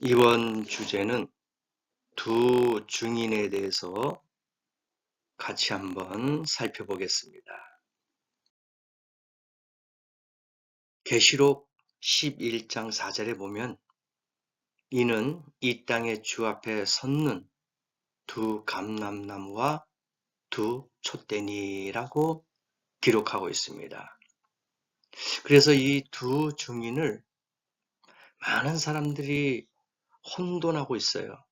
이번 주제는 두 증인에 대해서 같이 한번 살펴보겠습니다. 계시록 11장 4절에 보면 이는 이 땅의 주 앞에 섰는 두 감람나무와 두 촛대니라고 기록하고 있습니다. 그래서 이 두 증인을 많은 사람들이 혼돈하고 있어요.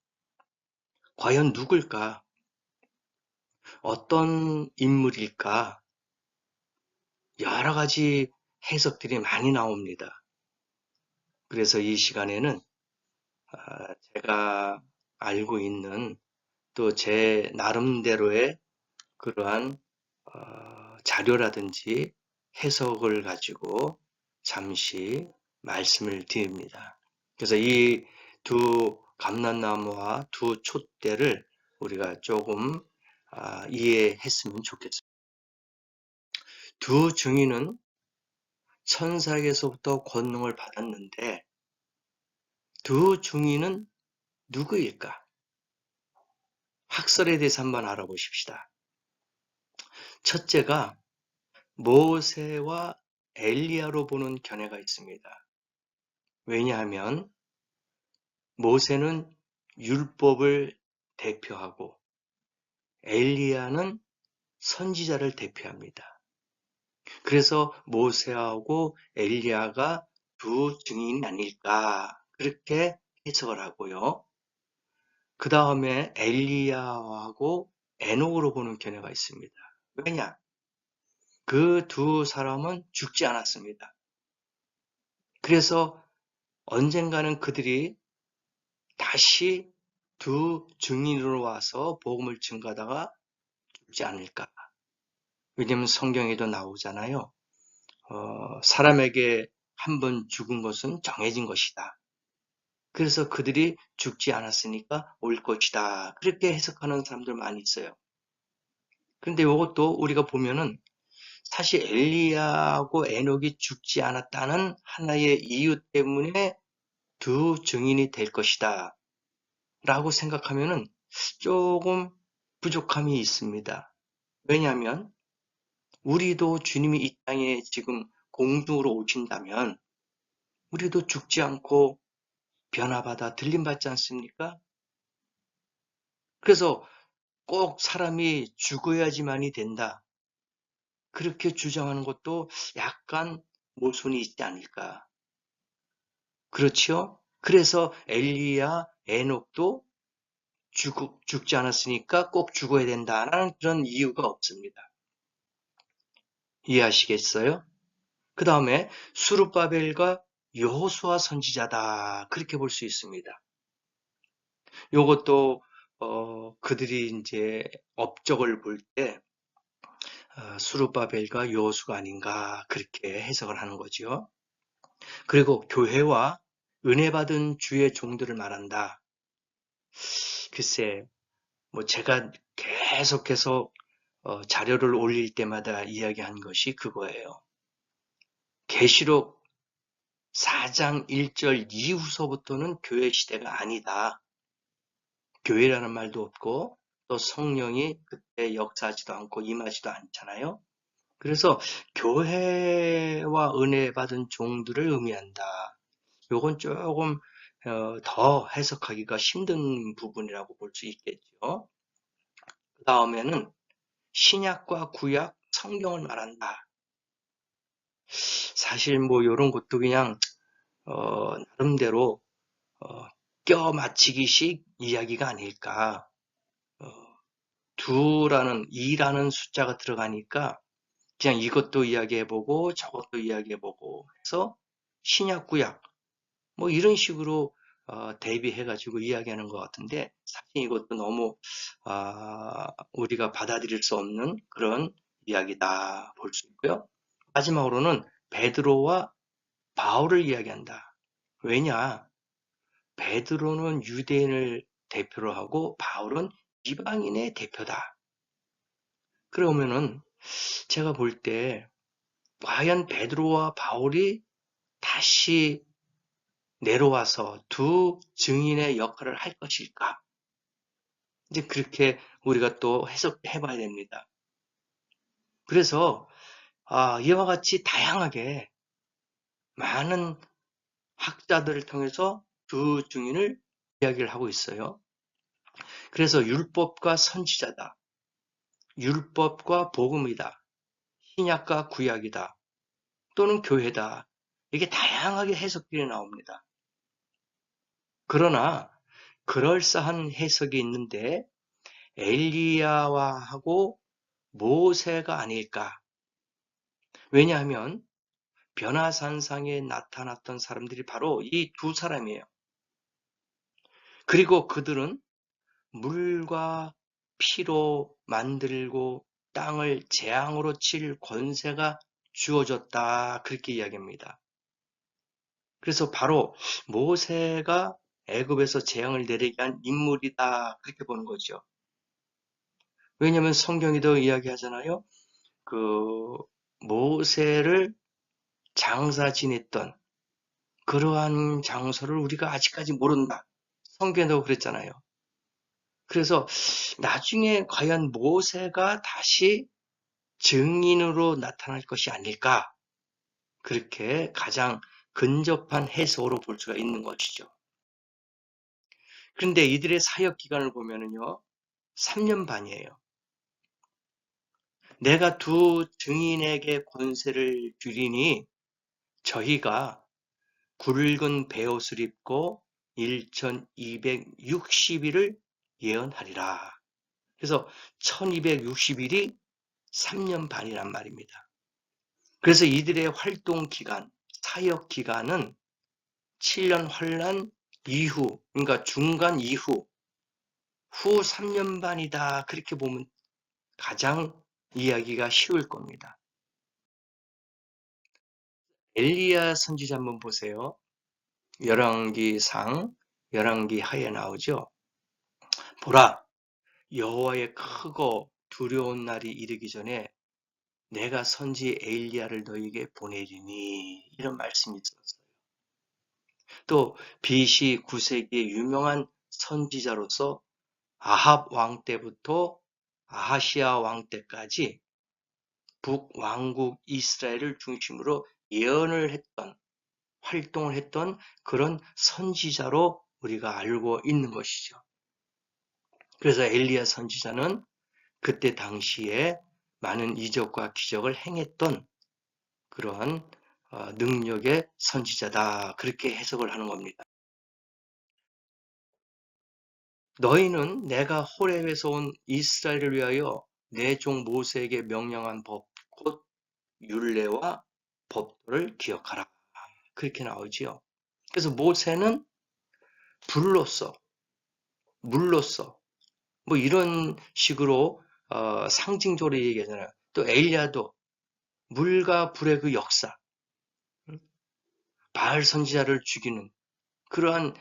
과연 누굴까? 어떤 인물일까? 여러 가지 해석들이 많이 나옵니다. 그래서 이 시간에는 제가 알고 있는 또 제 나름대로의 그러한 자료라든지 해석을 가지고 잠시 말씀을 드립니다. 그래서 이 두 감람나무와 두 촛대를 우리가 조금 이해했으면 좋겠습니다. 두 증인은 천사에게서부터 권능을 받았는데 두 증인은 누구일까? 학설에 대해서 한번 알아보십시다. 첫째가 모세와 엘리야로 보는 견해가 있습니다. 왜냐하면 모세는 율법을 대표하고 엘리야는 선지자를 대표합니다. 그래서 모세하고 엘리야가 두 증인이 아닐까 그렇게 해석을 하고요. 그 다음에 엘리야하고 에녹으로 보는 견해가 있습니다. 왜냐? 그 두 사람은 죽지 않았습니다. 그래서 언젠가는 그들이 다시 두 증인으로 와서 복음을 증거하다가 죽지 않을까. 왜냐하면 성경에도 나오잖아요. 사람에게 한 번 죽은 것은 정해진 것이다. 그래서 그들이 죽지 않았으니까 올 것이다. 그렇게 해석하는 사람들 많이 있어요. 그런데 이것도 우리가 보면은 사실 엘리야하고 에녹이 죽지 않았다는 하나의 이유 때문에 두 증인이 될 것이다 라고 생각하면은 조금 부족함이 있습니다. 왜냐하면 우리도 주님이 이 땅에 지금 공중으로 오신다면 우리도 죽지 않고 변화받아 들림받지 않습니까? 그래서 꼭 사람이 죽어야지만이 된다. 그렇게 주장하는 것도 약간 모순이 있지 않을까. 그렇지요? 그래서 엘리야, 에녹도 죽지 않았으니까 꼭 죽어야 된다라는 그런 이유가 없습니다. 이해하시겠어요? 그 다음에 수르바벨과 여호수아 선지자다 그렇게 볼 수 있습니다. 요것도 그들이 이제 업적을 볼 때 수르바벨과 여호수가 아닌가 그렇게 해석을 하는 거죠. 그리고 교회와 은혜 받은 주의 종들을 말한다. 글쎄, 뭐 제가 계속해서 자료를 올릴 때마다 이야기한 것이 그거예요. 계시록 4장 1절 이후서부터는 교회 시대가 아니다. 교회라는 말도 없고 또 성령이 그때 역사하지도 않고 임하지도 않잖아요. 그래서 교회와 은혜 받은 종들을 의미한다. 요건 조금 더 해석하기가 힘든 부분이라고 볼 수 있겠죠. 그 다음에는 신약과 구약 성경을 말한다. 사실 뭐 이런 것도 그냥 나름대로 껴 맞추기식 이야기가 아닐까. 어, 이라는 숫자가 들어가니까 그냥 이것도 이야기해보고 저것도 이야기해보고 해서 신약 구약 뭐 이런 식으로 대비해가지고 이야기하는 것 같은데 사실 이것도 너무 우리가 받아들일 수 없는 그런 이야기다 볼 수 있고요. 마지막으로는 베드로와 바울을 이야기한다. 왜냐? 베드로는 유대인을 대표로 하고 바울은 이방인의 대표다. 그러면은 제가 볼 때 과연 베드로와 바울이 다시 내려와서 두 증인의 역할을 할 것일까? 이제 그렇게 우리가 또 해석해 봐야 됩니다. 그래서 이와 같이 다양하게 많은 학자들을 통해서 두 증인을 이야기를 하고 있어요. 그래서 율법과 선지자다. 율법과 복음이다. 신약과 구약이다. 또는 교회다. 이게 다양하게 해석들이 나옵니다. 그러나 그럴싸한 해석이 있는데 엘리야와하고 모세가 아닐까? 왜냐하면 변화산상에 나타났던 사람들이 바로 이 두 사람이에요. 그리고 그들은 물과 피로 만들고 땅을 재앙으로 칠 권세가 주어졌다. 그렇게 이야기합니다. 그래서 바로 모세가 애굽에서 재앙을 내리게 한 인물이다. 그렇게 보는 거죠. 왜냐하면 성경에도 이야기하잖아요. 그 모세를 장사 지냈던 그러한 장소를 우리가 아직까지 모른다. 성경에도 그랬잖아요. 그래서 나중에 과연 모세가 다시 증인으로 나타날 것이 아닐까? 그렇게 가장 근접한 해석으로 볼 수가 있는 것이죠. 그런데 이들의 사역 기간을 보면은요, 3년 반이에요. 내가 두 증인에게 권세를 주리니 저희가 굵은 베옷을 입고 1260일을 예언하리라. 그래서 1260일이 3년 반이란 말입니다. 그래서 이들의 활동 기간, 사역 기간은 7년 환란 이후, 그러니까 중간 이후, 후 3년 반이다. 그렇게 보면 가장 이야기가 쉬울 겁니다. 엘리야 선지자 한번 보세요. 열왕기상, 열왕기 하에 나오죠. 보라, 여호와의 크고 두려운 날이 이르기 전에 내가 선지 엘리야를 너에게 보내리니 이런 말씀이 있었어요. 또 BC 9세기의 유명한 선지자로서 아합 왕 때부터 아하시아 왕 때까지 북왕국 이스라엘을 중심으로 예언을 했던 활동을 했던 그런 선지자로 우리가 알고 있는 것이죠. 그래서 엘리야 선지자는 그때 당시에 많은 이적과 기적을 행했던 그러한 능력의 선지자다. 그렇게 해석을 하는 겁니다. 너희는 내가 호렙에서 온 이스라엘을 위하여 내 종 모세에게 명령한 법, 곧 율례와 법도를 기억하라. 그렇게 나오지요. 그래서 모세는 불로써, 물로써, 뭐 이런 식으로 상징적으로 얘기하잖아요. 또 엘리야도 물과 불의 그 역사, 바알 선지자를 죽이는 그러한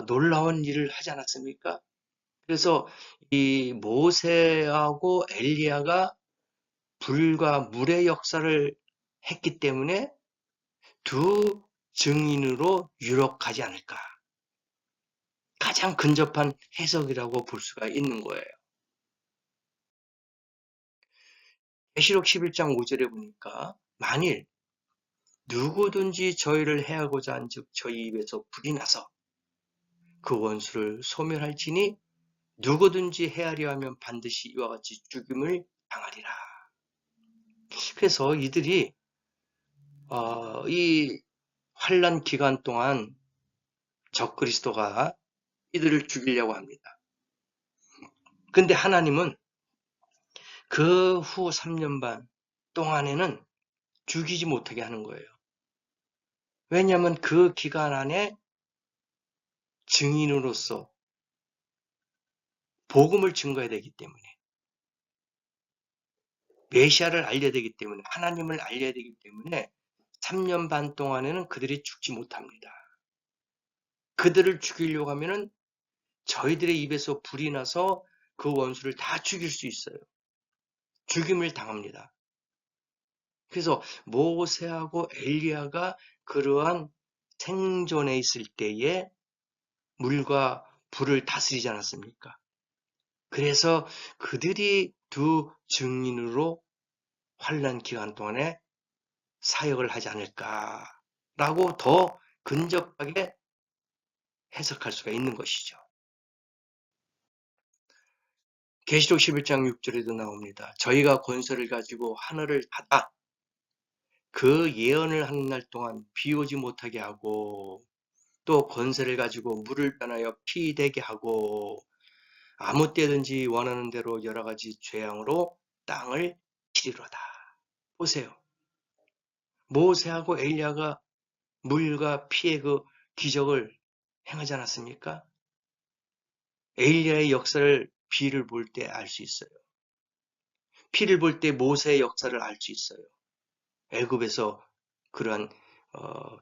놀라운 일을 하지 않았습니까? 그래서 이 모세하고 엘리야가 불과 물의 역사를 했기 때문에 두 증인으로 유력하지 않을까. 가장 근접한 해석이라고 볼 수가 있는 거예요. 계시록 11장 5절에 보니까 만일 누구든지 저희를 해하고자 한즉 저희 입에서 불이 나서 그 원수를 소멸할지니 누구든지 해하려 하면 반드시 이와 같이 죽임을 당하리라. 그래서 이들이 이 환란 기간 동안 적그리스도가 이들을 죽이려고 합니다. 근데 하나님은 그 후 3년 반 동안에는 죽이지 못하게 하는 거예요. 왜냐하면 그 기간 안에 증인으로서 복음을 증거해야 되기 때문에 메시아를 알려야 되기 때문에 하나님을 알려야 되기 때문에 3년 반 동안에는 그들이 죽지 못합니다. 그들을 죽이려고 하면은 저희들의 입에서 불이 나서 그 원수를 다 죽일 수 있어요. 죽임을 당합니다. 그래서 모세하고 엘리야가 그러한 생존해 있을 때에 물과 불을 다스리지 않았습니까? 그래서 그들이 두 증인으로 환난 기간 동안에 사역을 하지 않을까라고 더 근접하게 해석할 수가 있는 것이죠. 계시록 11장 6절에도 나옵니다. 저희가 권세를 가지고 하늘을 닫아 그 예언을 하는 날 동안 비 오지 못하게 하고 또 권세를 가지고 물을 변하여 피 되게 하고 아무 때든지 원하는 대로 여러 가지 재앙으로 땅을 치리로다. 보세요. 모세하고 엘리야가 물과 피의 그 기적을 행하지 않았습니까? 엘리야의 역사를 비를 볼 때 알 수 있어요. 피를 볼 때 모세의 역사를 알 수 있어요. 애굽에서 그러한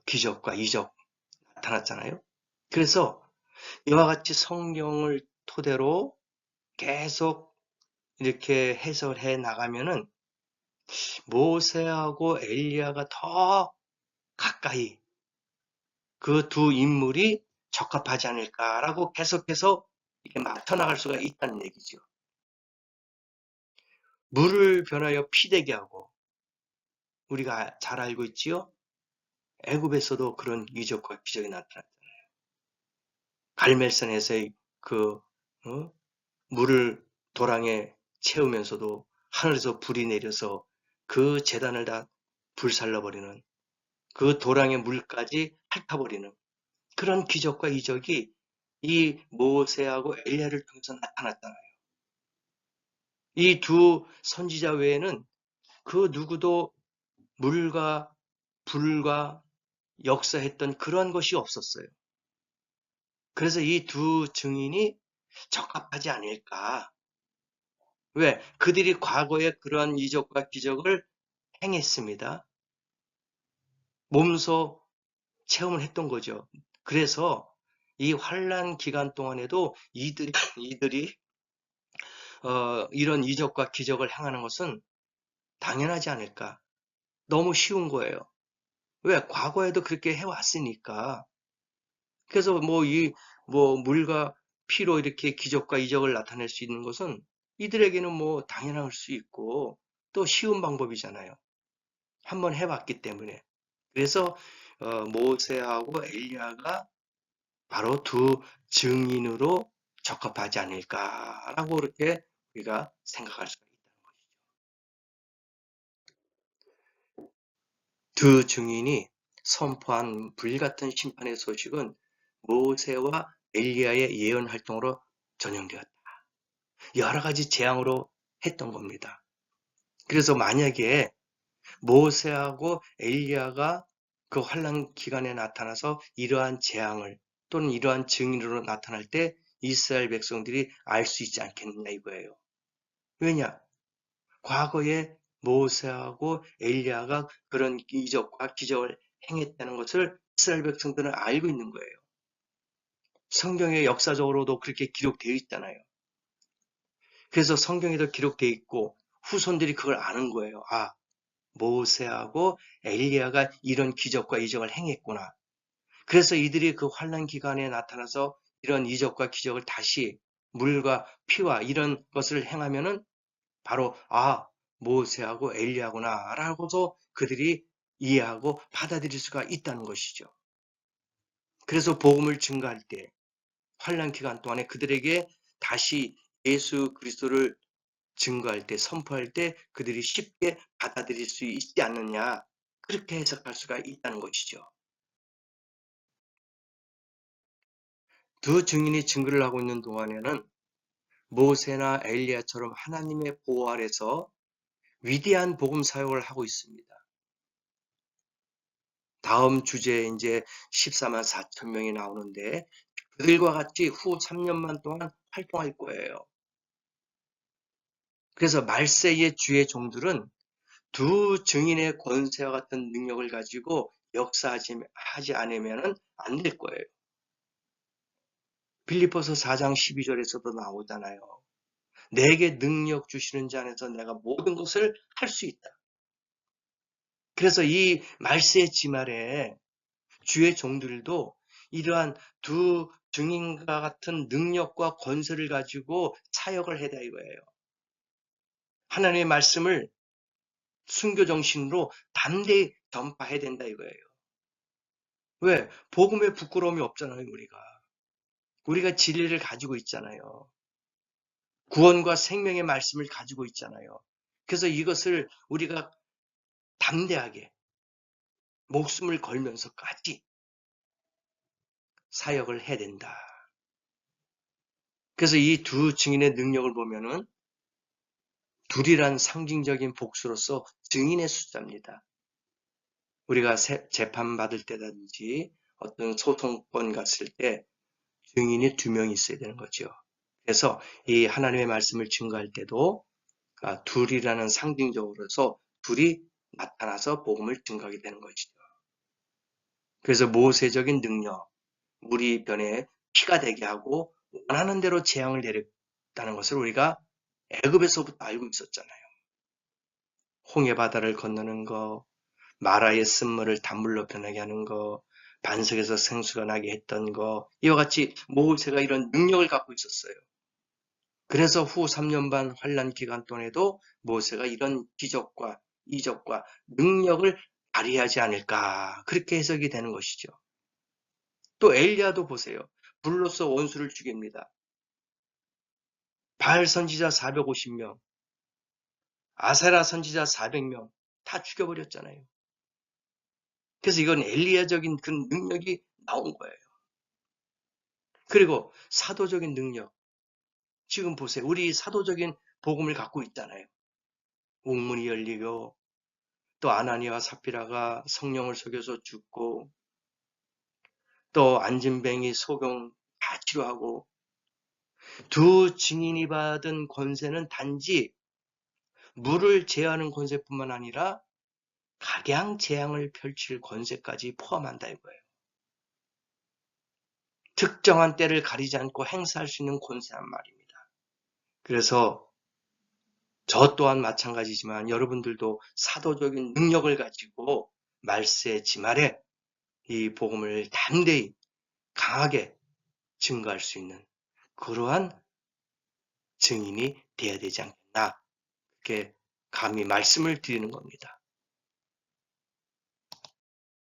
기적과 이적 나타났잖아요. 그래서 이와 같이 성경을 토대로 계속 이렇게 해석을 해 나가면은 모세하고 엘리야가 더 가까이 그 두 인물이 적합하지 않을까라고 계속해서 이렇게 맡아 나갈 수가 있다는 얘기죠. 물을 변하여 피되게 하고 우리가 잘 알고 있지요. 애굽에서도 그런 이적과 기적이 나타났잖아요. 갈멜산에서의 그 물을 도랑에 채우면서도 하늘에서 불이 내려서 그 제단을 다 불살라버리는 그 도랑의 물까지 핥아버리는 그런 기적과 이적이 이 모세하고 엘리야를 통해서 나타났잖아요. 이 두 선지자 외에는 그 누구도 물과 불과 역사했던 그런 것이 없었어요. 그래서 이 두 증인이 적합하지 않을까. 왜? 그들이 과거에 그러한 이적과 기적을 행했습니다. 몸소 체험을 했던 거죠. 그래서 이 환란 기간 동안에도 이들이 이런 이적과 기적을 행하는 것은 당연하지 않을까. 너무 쉬운 거예요. 왜? 과거에도 그렇게 해왔으니까. 그래서 뭐 물과 피로 이렇게 기적과 이적을 나타낼 수 있는 것은 이들에게는 뭐 당연할 수 있고 또 쉬운 방법이잖아요. 한번 해봤기 때문에. 그래서 모세하고 엘리야가 바로 두 증인으로 적합하지 않을까라고 그렇게 우리가 생각할 수가 있다는 것이죠. 두 증인이 선포한 불같은 심판의 소식은 모세와 엘리야의 예언 활동으로 전형되었다. 여러 가지 재앙으로 했던 겁니다. 그래서 만약에 모세하고 엘리야가 그 환란 기간에 나타나서 이러한 재앙을 또는 이러한 증인으로 나타날 때 이스라엘 백성들이 알 수 있지 않겠느냐 이거예요. 왜냐? 과거에 모세하고 엘리야가 그런 이적과 기적을 행했다는 것을 이스라엘 백성들은 알고 있는 거예요. 성경에 역사적으로도 그렇게 기록되어 있잖아요. 그래서 성경에도 기록되어 있고 후손들이 그걸 아는 거예요. 아, 모세하고 엘리야가 이런 기적과 이적을 행했구나. 그래서 이들이 그 환란 기간에 나타나서 이런 이적과 기적을 다시 물과 피와 이런 것을 행하면은 바로 모세하고 엘리야구나 라고서 그들이 이해하고 받아들일 수가 있다는 것이죠. 그래서 복음을 증거할 때 환란 기간 동안에 그들에게 다시 예수 그리스도를 증거할 때 선포할 때 그들이 쉽게 받아들일 수 있지 않느냐 그렇게 해석할 수가 있다는 것이죠. 두 증인이 증거를 하고 있는 동안에는 모세나 엘리야처럼 하나님의 보호 아래서 위대한 복음 사역을 하고 있습니다. 다음 주제에 이제 14만 4천 명이 나오는데 그들과 같이 후 3년만 동안 활동할 거예요. 그래서 말세의 주의 종들은 두 증인의 권세와 같은 능력을 가지고 역사하지 않으면 안 될 거예요. 빌립보서 4장 12절에서도 나오잖아요. 내게 능력 주시는 자 안에서 내가 모든 것을 할 수 있다. 그래서 이 말세의 지말에 주의 종들도 이러한 두 증인과 같은 능력과 권세를 가지고 사역을 해야 이거예요. 하나님의 말씀을 순교 정신으로 담대히 전파해야 된다 이거예요. 왜? 복음에 부끄러움이 없잖아요, 우리가. 우리가 진리를 가지고 있잖아요. 구원과 생명의 말씀을 가지고 있잖아요. 그래서 이것을 우리가 담대하게 목숨을 걸면서까지 사역을 해야 된다. 그래서 이 두 증인의 능력을 보면은 둘이란 상징적인 복수로서 증인의 숫자입니다. 우리가 재판받을 때든지 어떤 소송권 갔을 때 증인이 2명이 있어야 되는 거죠. 그래서 이 하나님의 말씀을 증거할 때도 둘이라는 상징적으로서 둘이 나타나서 복음을 증거하게 되는 것이죠. 그래서 모세적인 능력, 우리 변에 피가 되게 하고 원하는 대로 재앙을 내렸다는 것을 우리가 애굽에서부터 알고 있었잖아요. 홍해 바다를 건너는 거, 마라의 쓴물을 단물로 변하게 하는 거, 반석에서 생수가 나게 했던 거, 이와 같이 모세가 이런 능력을 갖고 있었어요. 그래서 후 3년 반 환란 기간 동안에도 모세가 이런 기적과 이적과 능력을 발휘하지 않을까, 그렇게 해석이 되는 것이죠. 또 엘리야도 보세요. 불로서 원수를 죽입니다. 바알 선지자 450명, 아세라 선지자 400명 다 죽여버렸잖아요. 그래서 이건 엘리야적인 그 능력이 나온 거예요. 그리고 사도적인 능력. 지금 보세요. 우리 사도적인 복음을 갖고 있잖아요. 옥문이 열리고 또 아나니아와 삽비라가 성령을 속여서 죽고 또 안진뱅이 소경 다 치료하고 두 증인이 받은 권세는 단지 물을 제어하는 권세뿐만 아니라 각양 재앙을 펼칠 권세까지 포함한다 이거예요. 특정한 때를 가리지 않고 행사할 수 있는 권세란 말입니다. 그래서 저 또한 마찬가지지만 여러분들도 사도적인 능력을 가지고 말세 지말에 이 복음을 담대히 강하게 증거할 수 있는 그러한 증인이 되어야 되지 않겠나, 그렇게 감히 말씀을 드리는 겁니다.